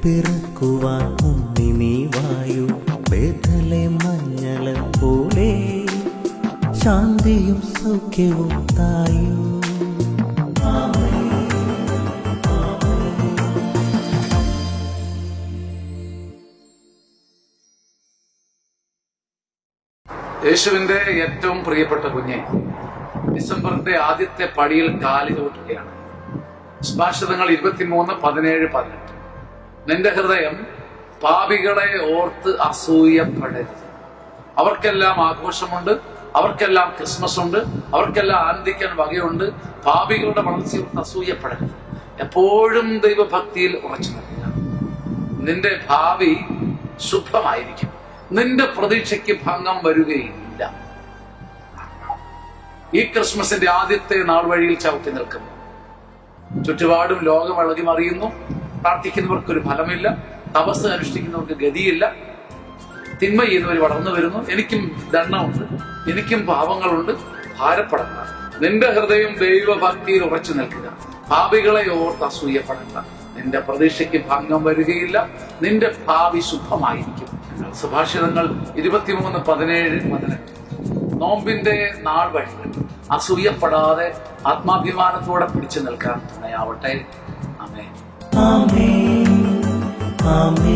പിറക്കുവാൻ ഉണ്ണി നീ വായു. ബേഥലെ മഞ്ഞള പോലെ ശാന്തിയും സൗഖ്യവും തായു. യേശുവിന്റെ ഏറ്റവും പ്രിയപ്പെട്ട കുഞ്ഞെ, ഡിസംബറിന്റെ ആദ്യത്തെ പടിയിൽ കാലി ചവിട്ടുകയാണ്. സുഭാഷിതങ്ങൾ 23:17-18. നിന്റെ ഹൃദയം പാപികളെ ഓർത്ത് അസൂയപ്പെടരുത്. അവർക്കെല്ലാം ആഘോഷമുണ്ട്, അവർക്കെല്ലാം ക്രിസ്മസ് ഉണ്ട്, അവർക്കെല്ലാം ആനന്ദിക്കാൻ വകയുണ്ട്. പാപികളുടെ വളർച്ചയോർത്ത് അസൂയപ്പെടരുത്. എപ്പോഴും ദൈവഭക്തിയിൽ ഉറച്ചു നിൽക്കുക. നിന്റെ ഭാവി ശുഭമായിരിക്കും. നിന്റെ പ്രതീക്ഷയ്ക്ക് ഭംഗം വരികയില്ല. ഈ ക്രിസ്മസിന്റെ ആദ്യത്തെ നാൾ വഴിയിൽ ചവിട്ടി നിൽക്കുന്നു. ചുറ്റുപാടും ലോകം ഇളകി മറിയുന്നു. പ്രാർത്ഥിക്കുന്നവർക്കൊരു ഫലമില്ല, തപസ് അനുഷ്ഠിക്കുന്നവർക്ക് ഗതിയില്ല, തിന്മ ചെയ്യുന്നവർ വളർന്നു വരുന്നു. എനിക്കും ദണ്ണമുണ്ട്, എനിക്കും പാപങ്ങളുണ്ട്. ഭാരപ്പെടണ്ട. നിന്റെ ഹൃദയം ദൈവഭക്തിയിൽ ഉറച്ചു നിൽക്കുക. പാപികളെ ഓർത്ത് അസൂയപ്പെടണ്ട. നിന്റെ പ്രതീക്ഷയ്ക്ക് ഭംഗം വരികയില്ല. നിന്റെ ഭാവി ശുഭമായിരിക്കും. സുഭാഷിതങ്ങൾ 23:17-18. നോമ്പിന്റെ നാൾ വഴികൾ അസൂയപ്പെടാതെ ആത്മാഭിമാനത്തോടെ പിടിച്ചു നിൽക്കാൻ തുണയാവട്ടെ. ആമേൻ. ആമേൻ. ആമേൻ.